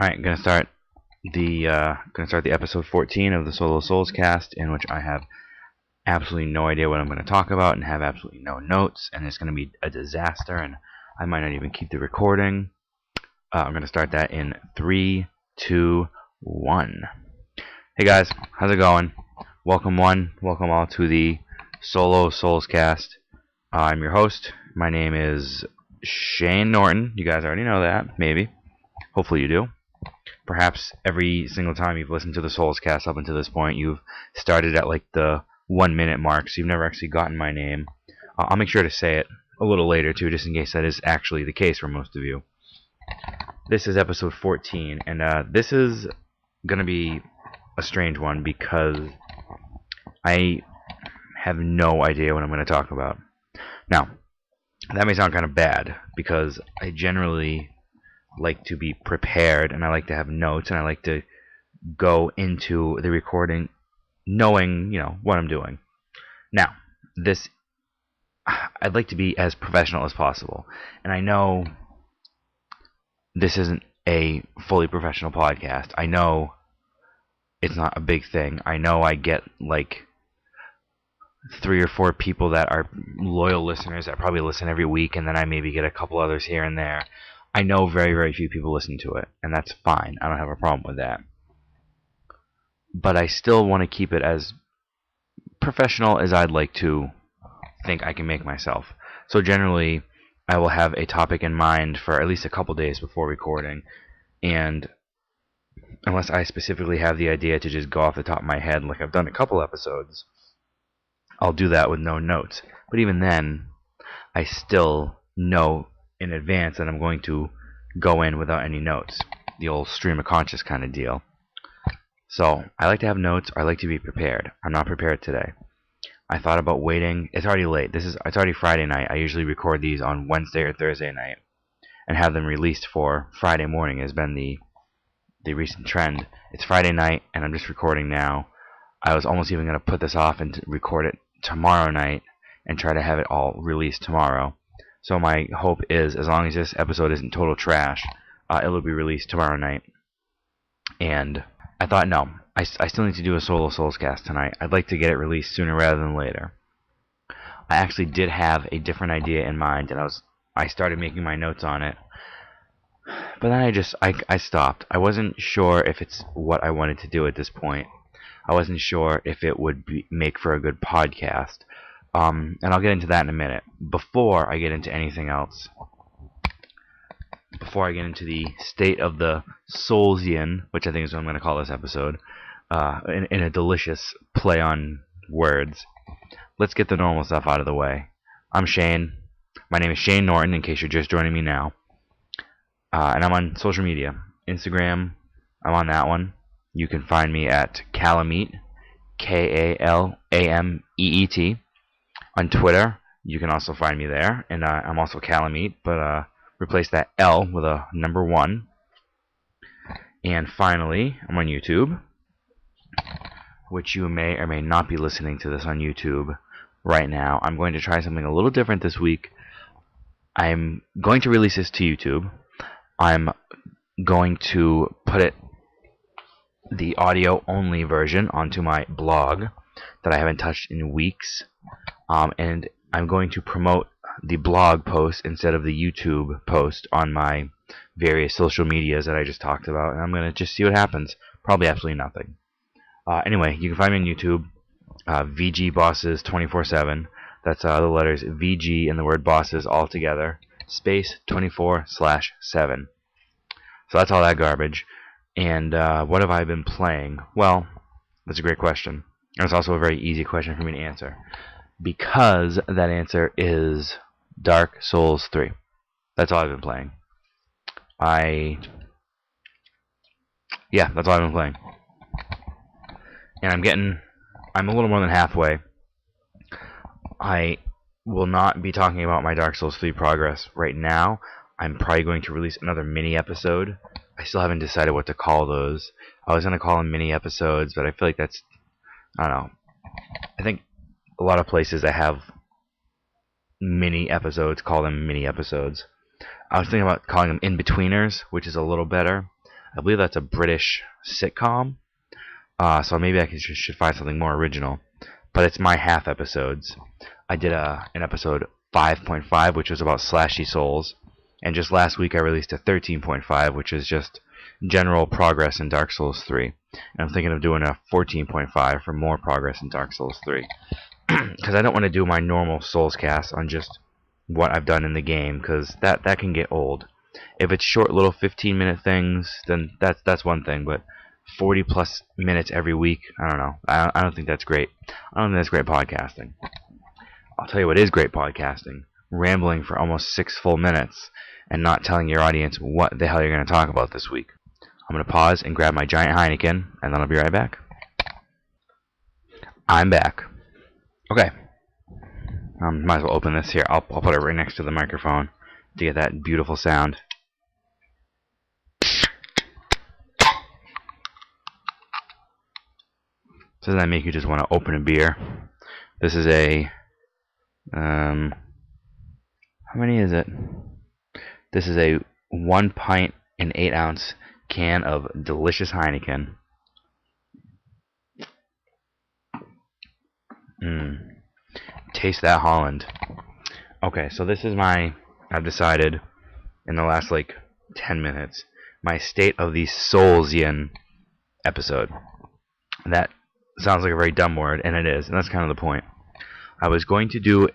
All right, gonna start the episode 14 of the Soulscast, in which I have absolutely no idea what I'm going to talk about and have absolutely no notes, and it's going to be a disaster, and I might not even keep the recording. I'm going to start that in 3, 2, 1. Hey guys, how's it going? Welcome all to the Soulscast. I'm your host. My name is Shane Norton. You guys already know that, maybe. Hopefully you do. Perhaps every single time you've listened to the Soulscast up until this point, you've started at like the 1 minute mark, so you've never actually gotten my name. I'll make sure to say it a little later too, just in case that is actually the case for most of you. This is episode 14, and this is going to be a strange one because I have no idea what I'm going to talk about. Now, that may sound kind of bad because I generally like to be prepared, and I like to have notes, and I like to go into the recording knowing, what I'm doing. Now, I'd like to be as professional as possible, and I know this isn't a fully professional podcast. I know it's not a big thing. I know I get like 3 or 4 people that are loyal listeners that probably listen every week, and then I maybe get a couple others here and there. I know very, very few people listen to it, and that's fine. I don't have a problem with that. But I still want to keep it as professional as I'd like to think I can make myself. So generally, I will have a topic in mind for at least a couple days before recording, and unless I specifically have the idea to just go off the top of my head, like I've done a couple episodes, I'll do that with no notes. But even then, I still know in advance that I'm going to go in without any notes. The old stream of conscious kind of deal. So, I like to have notes, or I like to be prepared. I'm not prepared today. I thought about waiting. It's already late. It's already Friday night. I usually record these on Wednesday or Thursday night and have them released for Friday morning has been the recent trend. It's Friday night, and I'm just recording now. I was almost even going to put this off and record it tomorrow night and try to have it all released tomorrow. So my hope is, as long as this episode isn't total trash, it'll be released tomorrow night. And I thought, no, I still need to do a solo Soulscast tonight. I'd like to get it released sooner rather than later. I actually did have a different idea in mind, and I started making my notes on it. But then I stopped. I wasn't sure if it's what I wanted to do at this point. I wasn't sure if it would make for a good podcast. And I'll get into that in a minute. Before I get into anything else, before I get into the state of the Soulsian, which I think is what I'm going to call this episode, in a delicious play on words, let's get the normal stuff out of the way. I'm Shane. My name is Shane Norton, in case you're just joining me now. And I'm on social media. Instagram, I'm on that one. You can find me at Kalameet, Kalameet. On Twitter, you can also find me there, and I'm also Kalameet, but replace that L with a number 1. And finally, I'm on YouTube, which you may or may not be listening to this on YouTube right now. I'm going to try something a little different this week. I'm going to release this to YouTube. I'm going to put the audio-only version onto my blog that I haven't touched in weeks. And I'm going to promote the blog post instead of the YouTube post on my various social medias that I just talked about. And I'm going to just see what happens. Probably absolutely nothing. Anyway, you can find me on YouTube, VG Bosses 24/7. That's the letters VG and the word bosses all together, space 24/7. So that's all that garbage. And what have I been playing? Well, that's a great question. It's also a very easy question for me to answer, because that answer is Dark Souls 3. That's all I've been playing. That's all I've been playing. And I'm a little more than halfway. I will not be talking about my Dark Souls 3 progress right now. I'm probably going to release another mini episode. I still haven't decided what to call those. I was going to call them mini episodes, but I feel like that's, I don't know. I think a lot of places that have mini episodes call them mini episodes. I was thinking about calling them in-betweeners, which is a little better. I believe that's a British sitcom. So maybe I should find something more original. But it's my half episodes. I did an episode 5.5, which was about slashy souls. And just last week I released a 13.5, which is just general progress in Dark Souls 3. And I'm thinking of doing a 14.5 for more progress in Dark Souls 3. Because I don't want to do my normal Soulscast on just what I've done in the game, because that can get old. If it's short little 15-minute things, then that's one thing, but 40 plus minutes every week, I don't know. I don't think that's great. I don't think that's great podcasting. I'll tell you what is great podcasting. Rambling for almost 6 full minutes and not telling your audience what the hell you're going to talk about this week. I'm going to pause and grab my giant Heineken, and then I'll be right back. I'm back. Okay. Might as well open this here. I'll put it right next to the microphone to get that beautiful sound. Doesn't that make you just want to open a beer? This is a... how many is it? This is a 1 pint and 8 ounce can of delicious Heineken. Taste that Holland. Okay, so this is I've decided in the last 10 minutes, my State of the Soulsian episode. That sounds like a very dumb word, and it is, and that's kind of the point. I was going to do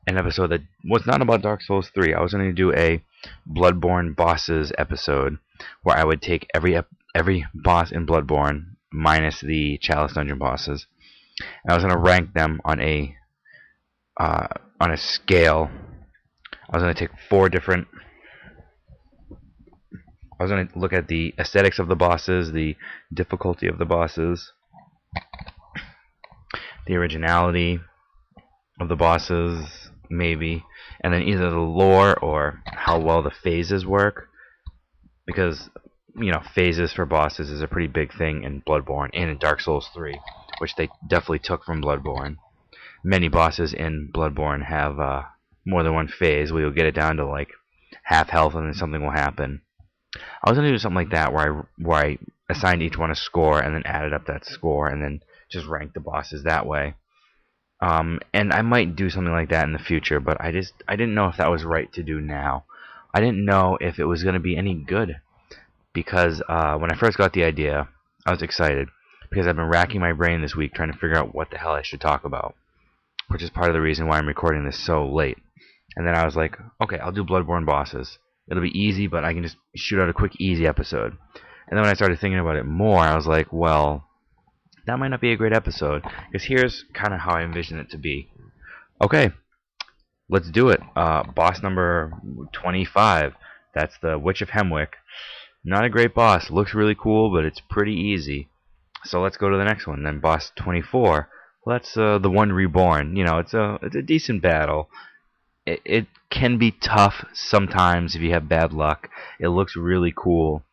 an episode that was not about Dark Souls 3. I was going to do a Bloodborne bosses episode where I would take every boss in Bloodborne minus the Chalice Dungeon bosses, and I was going to rank them on a scale. I was going to take 4 different... I was going to look at the aesthetics of the bosses, the difficulty of the bosses, the originality of the bosses, maybe, and then either the lore or how well the phases work, because, phases for bosses is a pretty big thing in Bloodborne and in Dark Souls 3, which they definitely took from Bloodborne. Many bosses in Bloodborne have more than one phase where you'll get it down to half health and then something will happen. I was going to do something like that where I assigned each one a score and then added up that score and then just rank the bosses that way. And I might do something like that in the future, but I didn't know if that was right to do now. I didn't know if it was going to be any good, because when I first got the idea, I was excited, because I've been racking my brain this week trying to figure out what the hell I should talk about, which is part of the reason why I'm recording this so late. And then I was like, okay, I'll do Bloodborne bosses. It'll be easy, but I can just shoot out a quick, easy episode. And then when I started thinking about it more, I was like, well, that might not be a great episode, because here's kind of how I envision it to be. Okay, let's do it. Boss number 25. That's the Witch of Hemwick. Not a great boss. Looks really cool, but it's pretty easy. So let's go to the next one. Then boss 24. Well, that's the one reborn. It's a decent battle. It can be tough sometimes if you have bad luck. It looks really cool,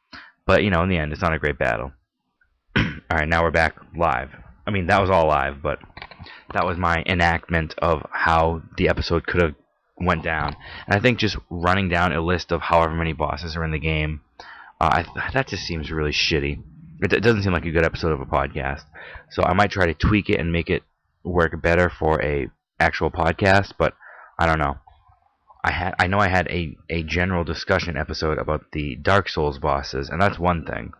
but in the end, it's not a great battle. Alright, now we're back live. I mean, that was all live, but that was my enactment of how the episode could have went down. And I think just running down a list of however many bosses are in the game, that just seems really shitty. It doesn't seem like a good episode of a podcast. So I might try to tweak it and make it work better for a actual podcast, but I don't know. I know I had a general discussion episode about the Dark Souls bosses, and that's one thing.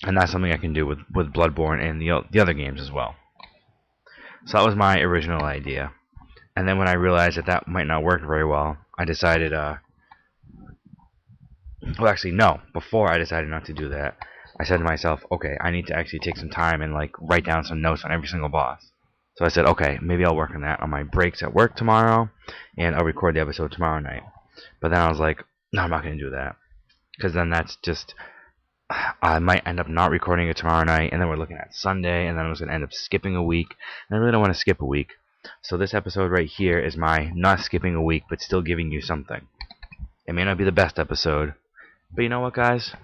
And that's something I can do with Bloodborne and the other games as well. So that was my original idea. And then when I realized that might not work very well, I decided, well, actually, no. Before I decided not to do that, I said to myself, okay, I need to actually take some time and write down some notes on every single boss. So I said, okay, maybe I'll work on that on my breaks at work tomorrow, and I'll record the episode tomorrow night. But then I was like, no, I'm not going to do that. Because then that's just... I might end up not recording it tomorrow night, and then we're looking at Sunday, and then I was going to end up skipping a week, and I really don't want to skip a week. So this episode right here is my not skipping a week, but still giving you something. It may not be the best episode, but you know what, guys?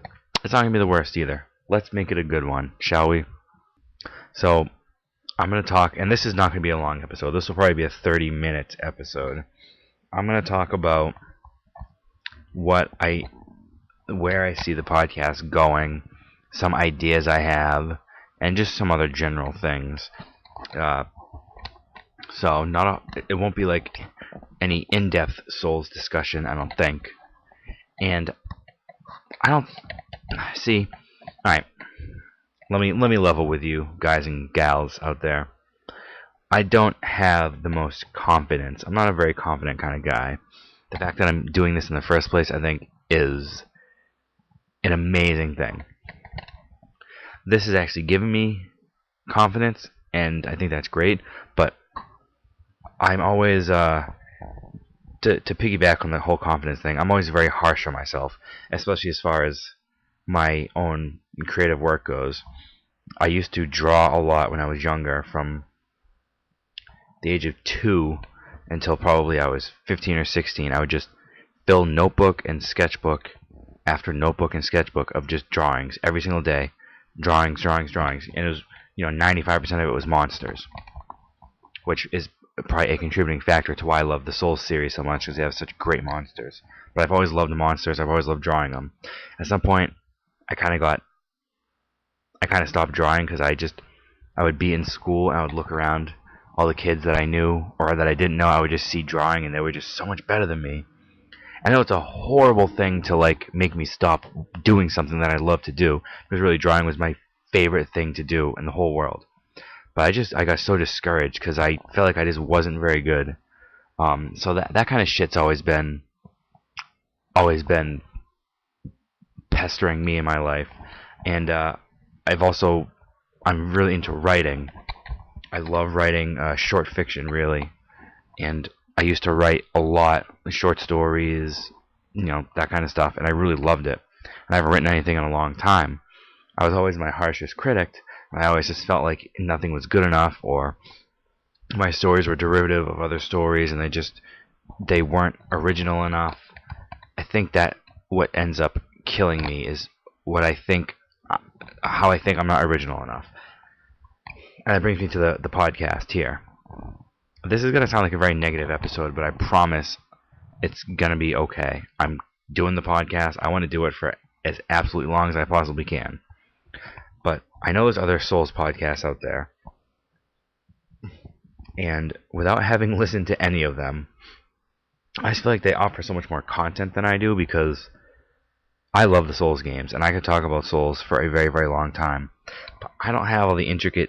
It's not going to be the worst either. Let's make it a good one, shall we? So, I'm going to talk, and this is not going to be a long episode. This will probably be a 30-minute episode. I'm going to talk about what I where I see the podcast going, some ideas I have, and just some other general things. So it won't be like any in-depth Souls discussion, I don't think. And I don't see. All right, let me level with you guys and gals out there. I don't have the most confidence. I'm not a very confident kind of guy. The fact that I'm doing this in the first place, I think, is an amazing thing. This has actually given me confidence, and I think that's great. But I'm always to piggyback on the whole confidence thing. I'm always very harsh on myself, especially as far as my own creative work goes. I used to draw a lot when I was younger, from the age of 2 until probably I was 15 or 16. I would just fill notebook and sketchbook after notebook and sketchbook of just drawings every single day. Drawings. And it was, 95% of it was monsters, which is probably a contributing factor to why I love the Souls series so much, because they have such great monsters. But I've always loved the monsters. I've always loved drawing them. At some point, I kind of stopped drawing because I would be in school and I would look around all the kids that I knew or that I didn't know. I would just see drawing and they were just so much better than me. I know it's a horrible thing to make me stop doing something that I love to do, because really drawing was my favorite thing to do in the whole world. But I got so discouraged because I felt like I just wasn't very good. So that kind of shit's always been pestering me in my life. And I'm really into writing. I love writing short fiction, really. And I used to write a lot, short stories, that kind of stuff, and I really loved it. And I haven't written anything in a long time. I was always my harshest critic, and I always just felt like nothing was good enough, or my stories were derivative of other stories, and they weren't original enough. I think that what ends up killing me is how I think I'm not original enough. And that brings me to the podcast here. This is going to sound like a very negative episode, but I promise it's going to be okay. I'm doing the podcast. I want to do it for as absolutely long as I possibly can. But I know there's other Souls podcasts out there. And without having listened to any of them, I just feel like they offer so much more content than I do, because I love the Souls games, and I could talk about Souls for a very, very long time. But I don't have all the intricate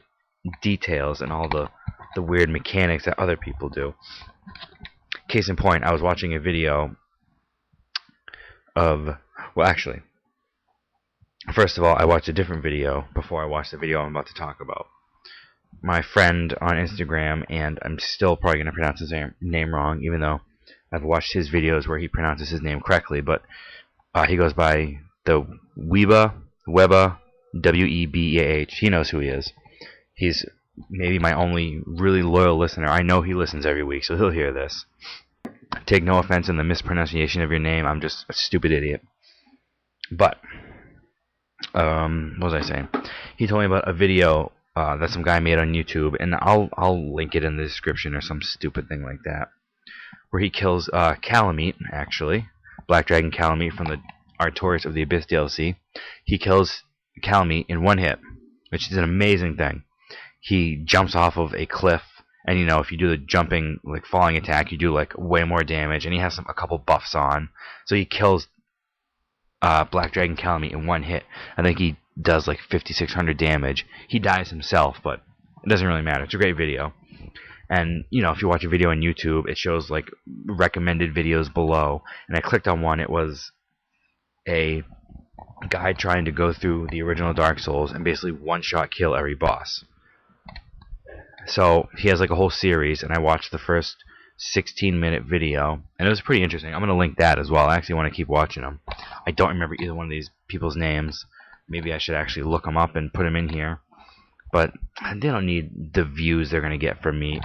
details and all the weird mechanics that other people do. Case in point, I was watching a video of... Well, actually, first of all, I watched a different video before I watched the video I'm about to talk about. My friend on Instagram, and I'm still probably going to pronounce his name wrong, even though I've watched his videos where he pronounces his name correctly, but he goes by the Weba, Webeah. He knows who he is. He's maybe my only really loyal listener. I know he listens every week, so he'll hear this. Take no offense in the mispronunciation of your name. I'm just a stupid idiot. But, what was I saying? He told me about a video that some guy made on YouTube, and I'll link it in the description or some stupid thing like that, where he kills Kalameet, actually. Black Dragon Kalameet from the Artorias of the Abyss DLC. He kills Kalameet in one hit, which is an amazing thing. He jumps off of a cliff, and if you do the jumping, falling attack, you do way more damage, and he has a couple buffs on. So he kills Black Dragon Kalameet in one hit. I think he does 5,600 damage. He dies himself, but it doesn't really matter. It's a great video. And, if you watch a video on YouTube, it shows, recommended videos below. And I clicked on one. It was a guy trying to go through the original Dark Souls and basically one-shot kill every boss. So, he has, a whole series, and I watched the first 16-minute video, and it was pretty interesting. I'm going to link that as well. I actually want to keep watching them. I don't remember either one of these people's names. Maybe I should actually look them up and put them in here. But they don't need the views they're going to get from me.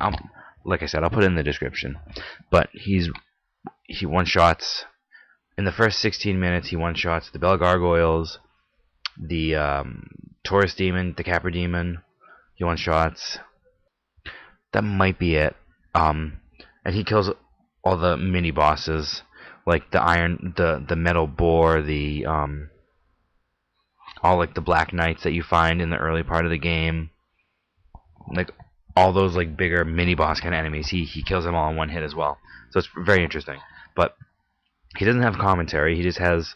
Like I said, I'll put it in the description. But he one-shots... In the first 16 minutes, he one-shots the Bell Gargoyles, the Taurus Demon, the Capra Demon. He one-shots... That might be it. And he kills all the mini-bosses, like the metal boar, the all like the black knights that you find in the early part of the game, like all those like bigger mini boss kind of enemies. He kills them all in one hit as well. So it's very interesting. But he doesn't have commentary. He just has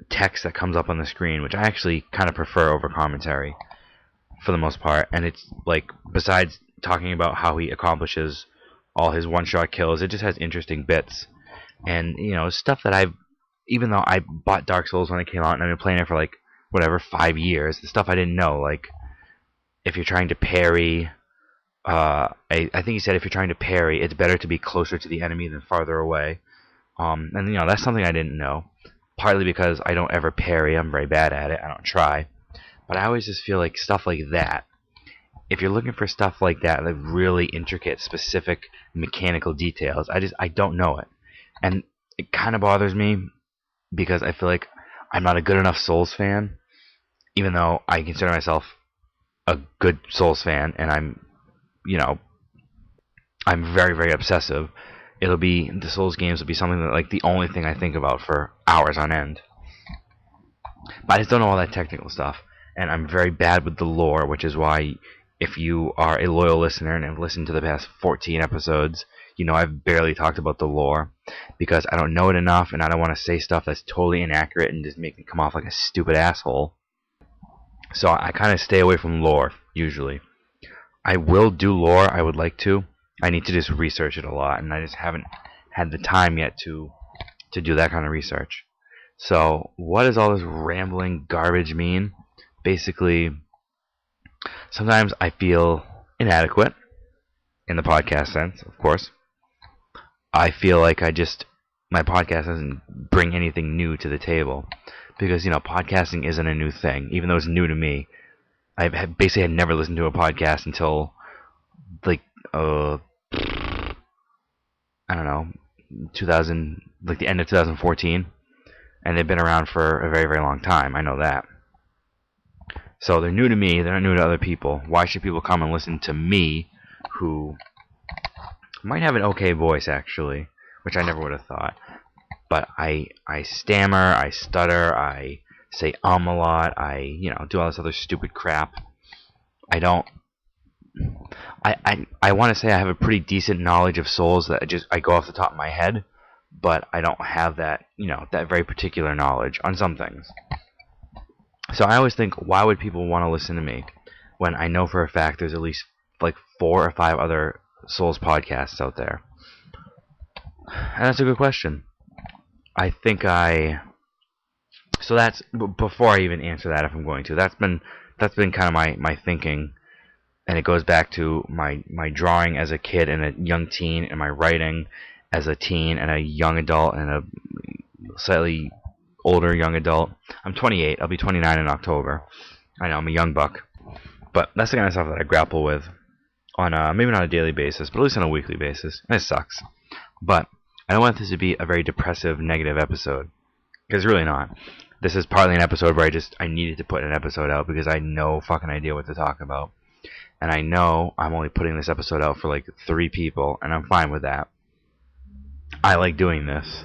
text that comes up on the screen, which I actually kind of prefer over commentary for the most part. And it's like, besides talking about how he accomplishes all his one-shot kills, it just has interesting bits. And, you know, stuff that even though I bought Dark Souls when it came out and I've been playing it for like, whatever, 5 years, the stuff I didn't know, like, if you're trying to parry, I think he said if you're trying to parry, it's better to be closer to the enemy than farther away. And, you know, that's something I didn't know. Partly because I don't ever parry, I'm very bad at it, I don't try. But I always just feel like stuff like that, if you're looking for stuff like that, like really intricate, specific mechanical details, I don't know it. And it kind of bothers me because I feel like I'm not a good enough Souls fan, even though I consider myself a good Souls fan, and I'm, you know, I'm very, very obsessive. The Souls games will be something that, like, the only thing I think about for hours on end. But I just don't know all that technical stuff, and I'm very bad with the lore, which is why, if you are a loyal listener and have listened to the past 14 episodes, you know I've barely talked about the lore, because I don't know it enough, and I don't want to say stuff that's totally inaccurate and just make me come off like a stupid asshole. So I kind of stay away from lore, usually. I will do lore, I would like to. I need to just research it a lot, and I just haven't had the time yet to do that kind of research. So, what does all this rambling garbage mean? Basically, sometimes I feel inadequate, in the podcast sense, of course. I feel like my podcast doesn't bring anything new to the table. Because, you know, podcasting isn't a new thing, even though it's new to me. I basically had never listened to a podcast until, like, I don't know, the end of 2014, and they've been around for a very, very long time. I know that. So they're new to me. They're not new to other people. Why should people come and listen to me, who might have an okay voice, actually, which I never would have thought. But I stammer, I stutter, I say a lot, I do all this other stupid crap. I want to say I have a pretty decent knowledge of Souls that I go off the top of my head, but I don't have that, that very particular knowledge on some things. So I always think, why would people want to listen to me when I know for a fact there's at least like 4 or 5 other Souls podcasts out there? And that's a good question. So that's, before I even answer that, if I'm going to, that's been kind of my thinking, and it goes back to my drawing as a kid and a young teen, and my writing as a teen and a young adult and a slightly older young adult. I'm 28. I'll be 29 in October. I know, I'm a young buck. But that's the kind of stuff that I grapple with on maybe not a daily basis, but at least on a weekly basis. And it sucks. But I don't want this to be a very depressive, negative episode, because it's really not. This is partly an episode where I needed to put an episode out because I had no fucking idea what to talk about. And I know I'm only putting this episode out for like 3 people, and I'm fine with that. I like doing this.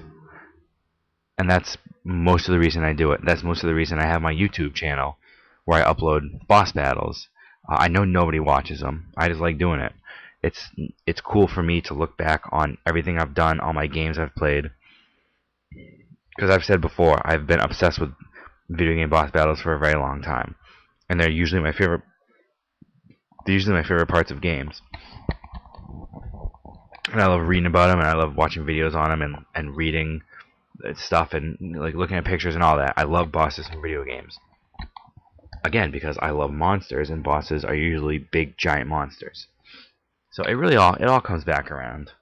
And that's most of the reason I do it. That's most of the reason I have my YouTube channel, where I upload boss battles. I know nobody watches them. I just like doing it. It's cool for me to look back on everything I've done, all my games I've played. Because I've said before, I've been obsessed with video game boss battles for a very long time. And they're usually my favorite parts of games. And I love reading about them, and I love watching videos on them, and reading stuff, and like looking at pictures and all that. I love bosses from video games. Again, because I love monsters, and bosses are usually big, giant monsters. So it all comes back around.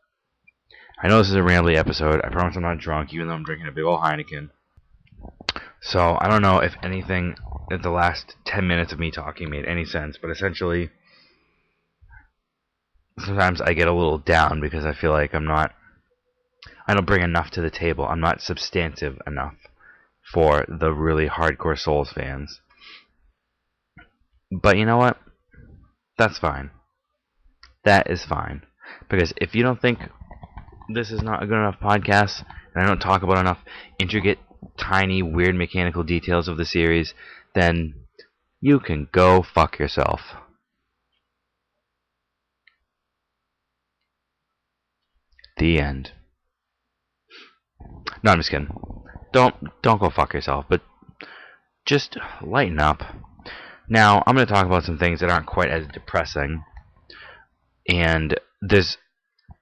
I know this is a rambly episode. I promise I'm not drunk, even though I'm drinking a big old Heineken. So I don't know if anything at the last 10 minutes of me talking made any sense, but essentially, sometimes I get a little down because I feel like I don't bring enough to the table. I'm not substantive enough for the really hardcore Souls fans. But you know what? That's fine. That is fine. Because if you don't think this is not a good enough podcast, and I don't talk about enough intricate, tiny, weird mechanical details of the series, then you can go fuck yourself. The end. No, I'm just kidding. Don't go fuck yourself, but just lighten up. Now, I'm going to talk about some things that aren't quite as depressing. And there's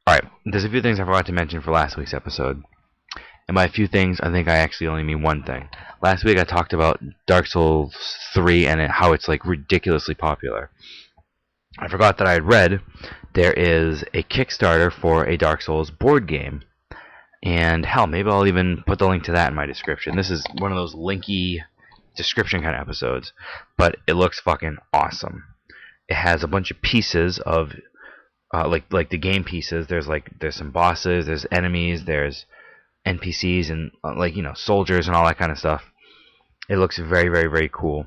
a few things I forgot to mention for last week's episode. And by a few things, I think I actually only mean one thing. Last week I talked about Dark Souls 3 and how it's like ridiculously popular. I forgot that I had read there is a Kickstarter for a Dark Souls board game. And hell, maybe I'll even put the link to that in my description. This is one of those linky description kind of episodes, but it looks fucking awesome. It has a bunch of pieces of like the game pieces. There's some bosses, there's enemies, there's NPCs, and soldiers and all that kind of stuff. It looks very, very, very cool.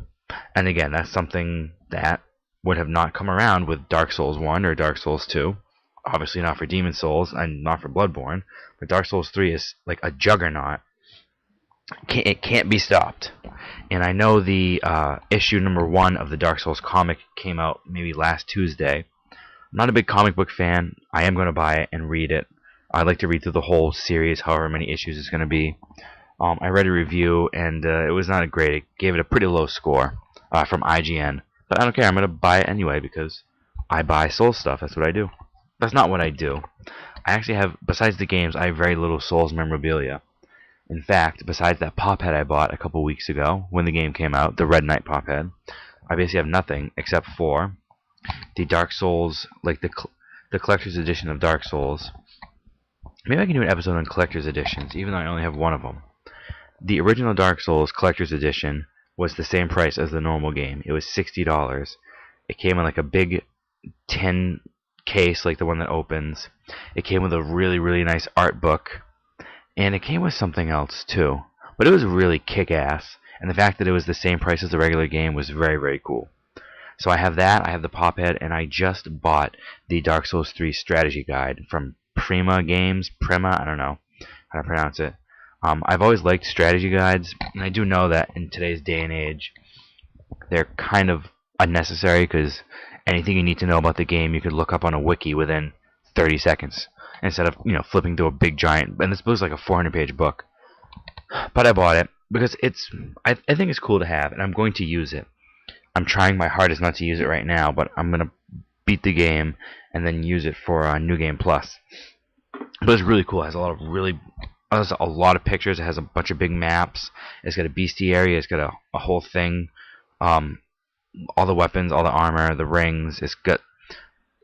And again, that's something that would have not come around with Dark Souls 1 or Dark Souls 2. Obviously not for Demon Souls and not for Bloodborne, but Dark Souls 3 is like a juggernaut. It can't be stopped. And I know the issue number 1 of the Dark Souls comic came out maybe last Tuesday. I'm not a big comic book fan. I am going to buy it and read it. I'd like to read through the whole series, however many issues it's going to be. I read a review, and it was not great. It gave it a pretty low score from IGN. But I don't care. I'm going to buy it anyway because I buy Souls stuff. That's what I do. That's not what I do. I actually have, besides the games, I have very little Souls memorabilia. In fact, besides that pop head I bought a couple weeks ago when the game came out, the Red Knight pop head, I basically have nothing except for the Dark Souls, like the collector's edition of Dark Souls. Maybe I can do an episode on collector's editions, even though I only have one of them. The original Dark Souls collector's edition was the same price as the normal game. It was $60. It came in like a big tin case, like the one that opens. It came with a really, really nice art book. And it came with something else too. But it was really kick-ass. And the fact that it was the same price as the regular game was very, very cool. So I have that, I have the pop head, and I just bought the Dark Souls 3 strategy guide from Prima Games. I don't know how to pronounce it. I've always liked strategy guides, and I do know that in today's day and age, they're kind of unnecessary because anything you need to know about the game you could look up on a wiki within 30 seconds instead of flipping through a big giant. And this book's like a 400-page book, but I bought it because I think it's cool to have, and I'm going to use it. I'm trying my hardest not to use it right now, but I'm gonna beat the game and then use it for New Game Plus. But it's really cool. It has a lot of pictures. It has a bunch of big maps. It's got a bestiary. It's got a whole thing. All the weapons, all the armor, the rings. It's got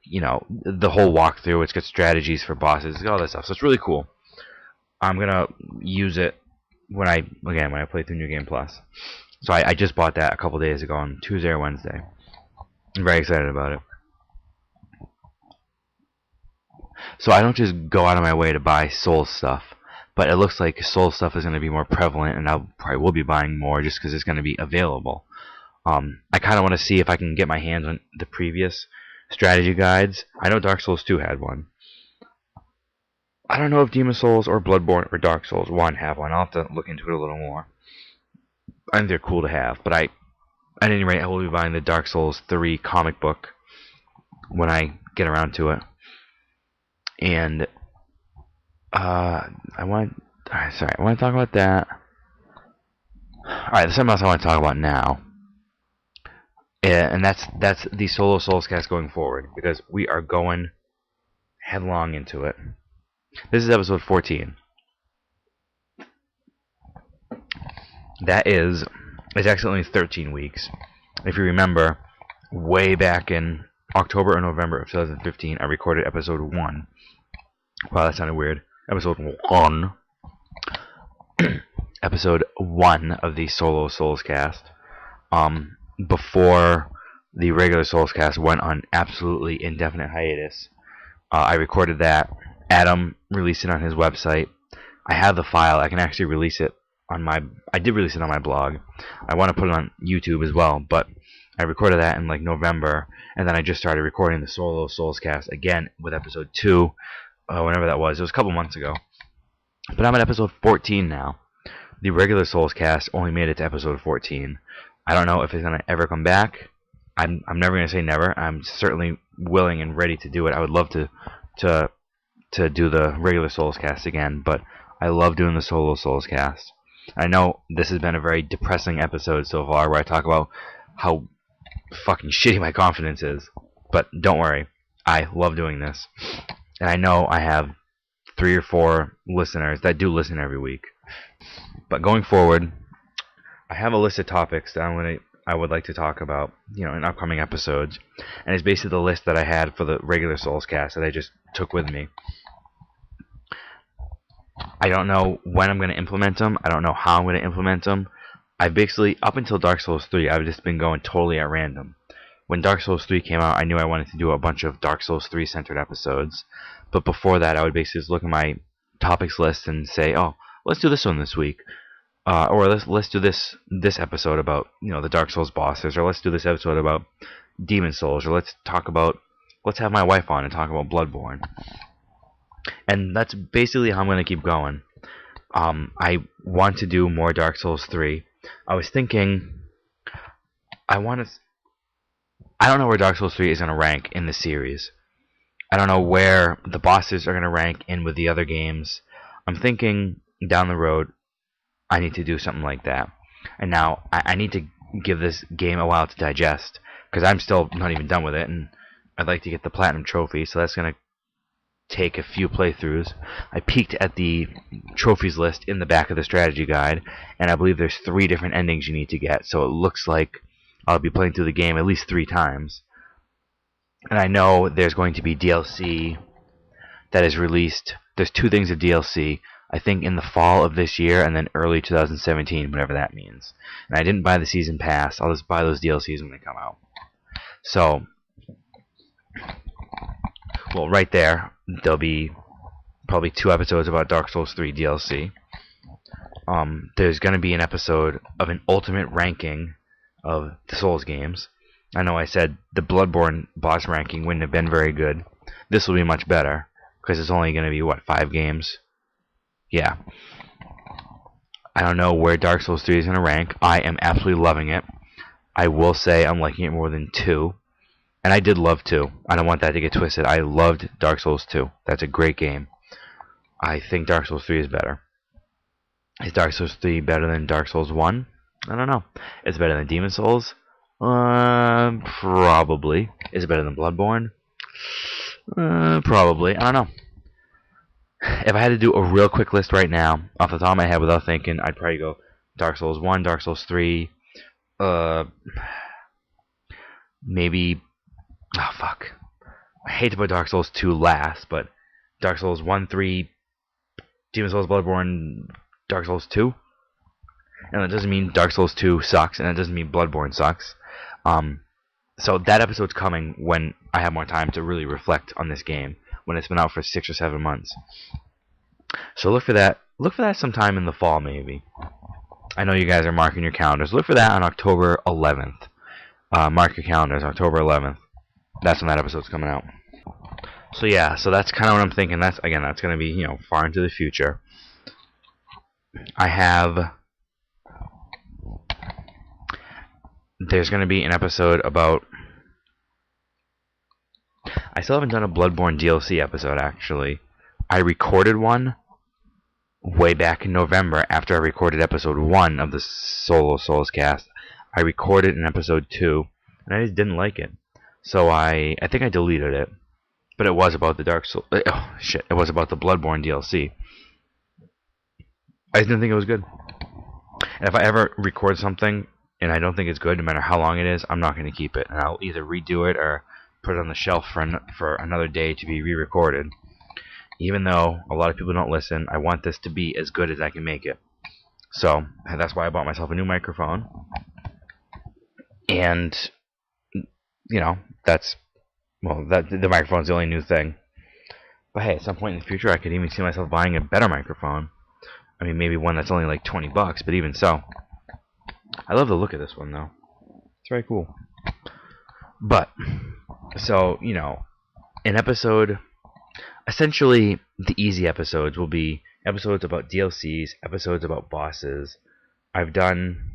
the whole walkthrough. It's got strategies for bosses. It's got all that stuff. So it's really cool. I'm gonna use it when I play through New Game Plus. So I just bought that a couple days ago on Tuesday or Wednesday. I'm very excited about it. So I don't just go out of my way to buy Souls stuff, but it looks like Souls stuff is going to be more prevalent, and I probably will be buying more just because it's going to be available. I kind of want to see if I can get my hands on the previous strategy guides. I know Dark Souls 2 had one. I don't know if Demon Souls or Bloodborne or Dark Souls 1 have one. I'll have to look into it a little more. I think they're cool to have, but at any rate, I will be buying the Dark Souls 3 comic book when I get around to it. And I want to talk about that. Alright, there's something else I want to talk about now. And that's the solo Soulscast going forward, because we are going headlong into it. This is episode 14. It's actually only 13 weeks. If you remember, way back in October or November of 2015, I recorded episode 1. Wow, that sounded weird. Episode 1. Episode 1 of the solo Soulscast. Before the regular Soulscast went on absolutely indefinite hiatus. I recorded that. Adam released it on his website. I have the file. I can actually release it I did release it on my blog. I want to put it on YouTube as well, but I recorded that in like November, and then I just started recording the solo Soulscast again with episode 2, whenever that was. It was a couple months ago. But I'm at episode 14 now. The regular Soulscast only made it to episode 14. I don't know if it's going to ever come back. I'm never going to say never. I'm certainly willing and ready to do it. I would love to do the regular Soulscast again, but I love doing the solo Soulscast. I know this has been a very depressing episode so far, where I talk about how fucking shitty my confidence is. But don't worry, I love doing this. And I know I have 3 or 4 listeners that do listen every week. But going forward, I have a list of topics that I would like to talk about, in upcoming episodes. And it's basically the list that I had for the regular Soulscast that I just took with me. I don't know when I'm going to implement them. I don't know how I'm going to implement them. I basically, up until Dark Souls 3, I've just been going totally at random. When Dark Souls 3 came out, I knew I wanted to do a bunch of Dark Souls 3 centered episodes. But before that, I would basically just look at my topics list and say, oh, let's do this one this week. Or let's do this episode about, the Dark Souls bosses. Or let's do this episode about Demon Souls. Or let's have my wife on and talk about Bloodborne. And that's basically how I'm going to keep going. I want to do more Dark Souls 3. I was thinking, I don't know where Dark Souls 3 is going to rank in the series. I don't know where the bosses are going to rank in with the other games. I'm thinking down the road, I need to do something like that. And now, I need to give this game a while to digest, because I'm still not even done with it, and I'd like to get the Platinum Trophy, so that's going to take a few playthroughs. I peeked at the trophies list in the back of the strategy guide, and I believe there's 3 different endings you need to get, so it looks like I'll be playing through the game at least 3 times. And I know there's going to be DLC that is released. There's 2 things of DLC, I think in the fall of this year and then early 2017, whatever that means. And I didn't buy the season pass. I'll just buy those DLCs when they come out. So, well, right there, there'll be probably 2 episodes about Dark Souls 3 DLC. There's going to be an episode of an ultimate ranking of the Souls games. I know I said the Bloodborne boss ranking wouldn't have been very good. This will be much better, because it's only going to be, 5 games? Yeah. I don't know where Dark Souls 3 is going to rank. I am absolutely loving it. I will say I'm liking it more than 2. And I did love 2. I don't want that to get twisted. I loved Dark Souls 2. That's a great game. I think Dark Souls 3 is better. Is Dark Souls 3 better than Dark Souls 1? I don't know. Is it better than Demon Souls? Probably. Is it better than Bloodborne? Probably. I don't know. If I had to do a real quick list right now, off the top of my head without thinking, I'd probably go Dark Souls 1, Dark Souls 3, maybe... Oh, fuck. I hate to put Dark Souls 2 last, but Dark Souls 1, 3, Demon Souls, Bloodborne, Dark Souls 2. And that doesn't mean Dark Souls 2 sucks, and that doesn't mean Bloodborne sucks. So that episode's coming when I have more time to really reflect on this game, when it's been out for 6 or 7 months. So look for that. Look for that sometime in the fall, maybe. I know you guys are marking your calendars. Look for that on October 11th. Mark your calendars, October 11th. That's when that episode's coming out. So yeah, so that's kind of what I'm thinking. That's going to be, far into the future. There's going to be an episode about... I still haven't done a Bloodborne DLC episode, actually. I recorded one way back in November after I recorded episode 1 of the solo Soulscast. I recorded an episode 2, and I just didn't like it. So I think I deleted it. But it was about the Dark Souls... Oh, shit. It was about the Bloodborne DLC. I just didn't think it was good. And if I ever record something and I don't think it's good, no matter how long it is, I'm not going to keep it. And I'll either redo it or put it on the shelf for another day to be re-recorded. Even though a lot of people don't listen, I want this to be as good as I can make it. So that's why I bought myself a new microphone. And, the microphone's the only new thing. But hey, at some point in the future, I could even see myself buying a better microphone. I mean, maybe one that's only like $20, but even so. I love the look of this one, though. It's very cool. But, so, an episode... Essentially, the easy episodes will be episodes about DLCs, episodes about bosses. I've done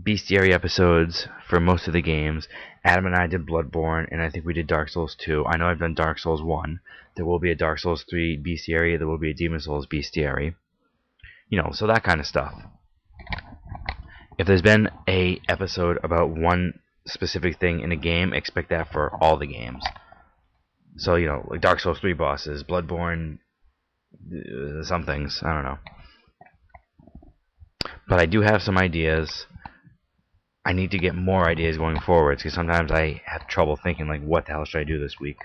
bestiary episodes for most of the games. Adam and I did Bloodborne, and I think we did Dark Souls 2. I know I've done Dark Souls 1. There will be a Dark Souls 3 bestiary. There will be a Demon Souls bestiary. So that kind of stuff. If there's been a episode about one specific thing in a game, expect that for all the games. So, like Dark Souls 3 bosses, Bloodborne, some things, I don't know. But I do have some ideas. I need to get more ideas going forward, because sometimes I have trouble thinking, like, what the hell should I do this week?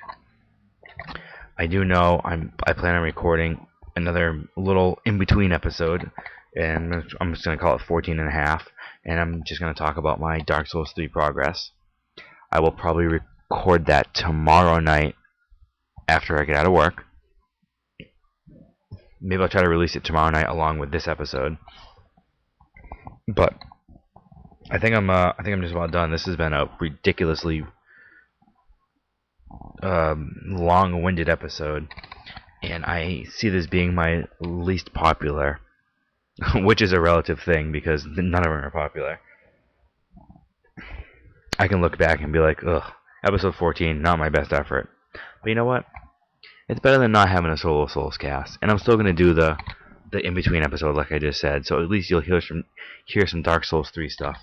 I do know I plan on recording another little in-between episode, and I'm just going to call it 14 and a half, and I'm just going to talk about my Dark Souls 3 progress. I will probably record that tomorrow night after I get out of work. Maybe I'll try to release it tomorrow night along with this episode. But I think I'm just about done. This has been a ridiculously long-winded episode, and I see this being my least popular, which is a relative thing because none of them are popular. I can look back and be like, ugh, episode 14, not my best effort. But you know what? It's better than not having a solo Soulscast, and I'm still going to do the in-between episode like I just said, so at least you'll hear some Dark Souls 3 stuff.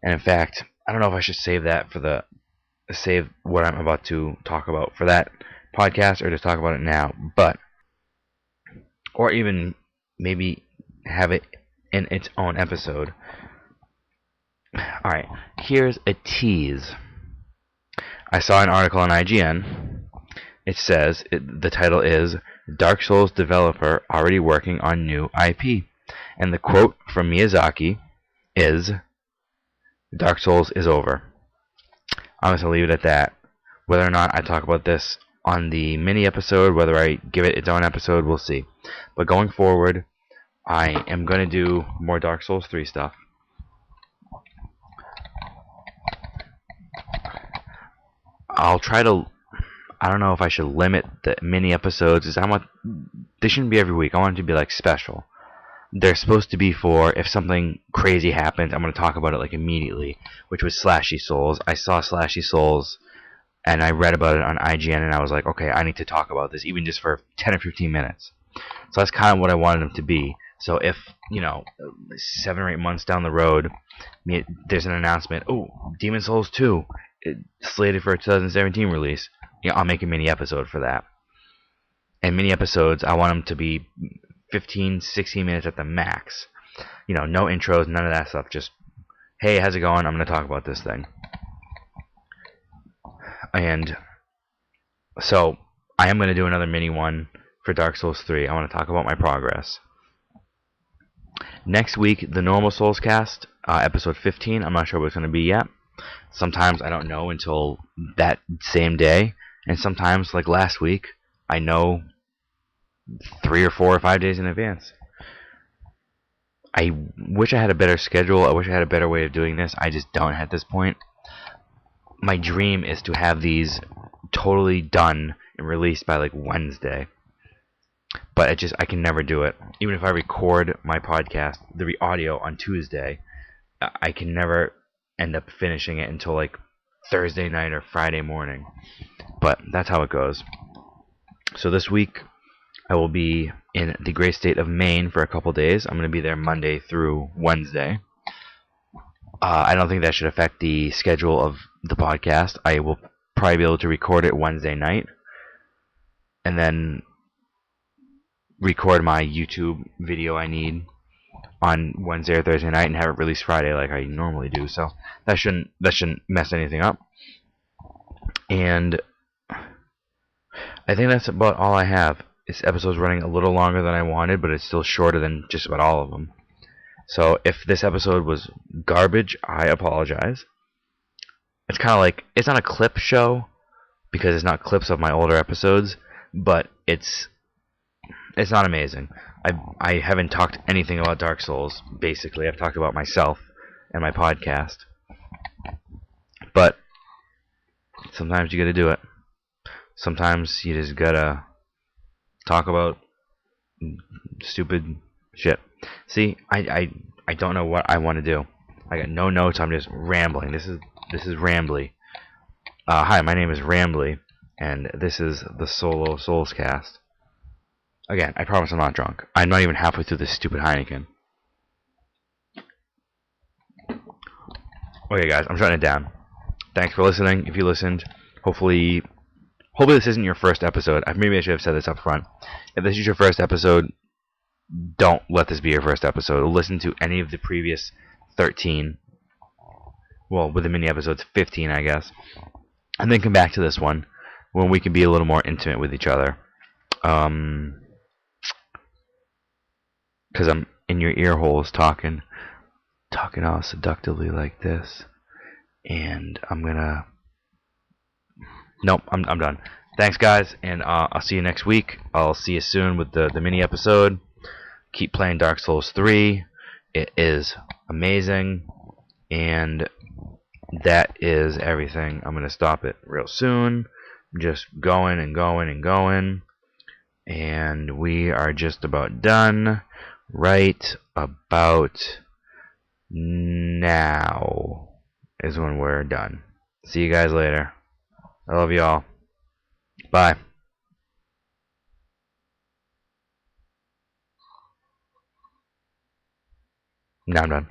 And in fact, I don't know if I should save that for save what I'm about to talk about for that podcast or just talk about it now, or even maybe have it in its own episode. Alright, here's a tease. I saw an article on IGN. It says, the title is, Dark Souls developer already working on new IP. And the quote from Miyazaki is, Dark Souls is over. I'm just going to leave it at that. Whether or not I talk about this on the mini episode, whether I give it its own episode, we'll see. But going forward, I am going to do more Dark Souls 3 stuff. I'll try to... I don't know if I should limit the mini episodes, because they shouldn't be every week. I want it to be like special. They're supposed to be for if something crazy happens, I'm going to talk about it like immediately, which was Slashy Souls. I saw Slashy Souls, and I read about it on IGN, and I was like, okay, I need to talk about this, even just for 10 or 15 minutes. So that's kind of what I wanted them to be. So if, 7 or 8 months down the road, there's an announcement, oh, Demon Souls 2, slated for a 2017 release, I'll make a mini episode for that. And mini episodes, I want them to be 15, 16 minutes at the max. No intros, none of that stuff. Just, hey, how's it going? I'm going to talk about this thing. And so, I am going to do another mini one for Dark Souls 3. I want to talk about my progress. Next week, the normal Soulscast, episode 15. I'm not sure what it's going to be yet. Sometimes I don't know until that same day. And sometimes, like last week, I know 3 or 4 or 5 days in advance. I wish I had a better schedule. I wish I had a better way of doing this. I just don't at this point. My dream is to have these totally done and released by like Wednesday. But I can never do it. Even if I record my podcast, the audio on Tuesday, I can never end up finishing it until like Thursday night or Friday morning. But that's how it goes. So this week, I will be in the great state of Maine for a couple days. I'm going to be there Monday through Wednesday. I don't think that should affect the schedule of the podcast. I will probably be able to record it Wednesday night. And then record my YouTube video I need on Wednesday or Thursday night and have it released Friday like I normally do. So that shouldn't mess anything up. And I think that's about all I have. This episode's running a little longer than I wanted, but it's still shorter than just about all of them. So if this episode was garbage, I apologize. It's kind of like, it's not a clip show, because it's not clips of my older episodes, but it's not amazing. I haven't talked anything about Dark Souls, basically. I've talked about myself and my podcast. But sometimes you gotta do it. Sometimes you just gotta talk about stupid shit. See, I don't know what I want to do. I got no notes. I'm just rambling. This is Rambly. Hi, my name is Rambly, and this is the solo Soulscast. Again, I promise I'm not drunk. I'm not even halfway through this stupid Heineken. Okay, guys, I'm shutting it down. Thanks for listening. If you listened, hopefully this isn't your first episode. Maybe I should have said this up front. If this is your first episode, don't let this be your first episode. Listen to any of the previous 13. Well, with the mini episodes, 15, I guess. And then come back to this one when we can be a little more intimate with each other. Because I'm in your ear holes talking all seductively like this. And I'm gonna... Nope, I'm done. Thanks, guys, and I'll see you next week. I'll see you soon with the mini episode. Keep playing Dark Souls 3. It is amazing. And that is everything. I'm going to stop it real soon. Just going and going and going. And we are just about done. Right about now is when we're done. See you guys later. I love y'all. Bye. Now I'm done.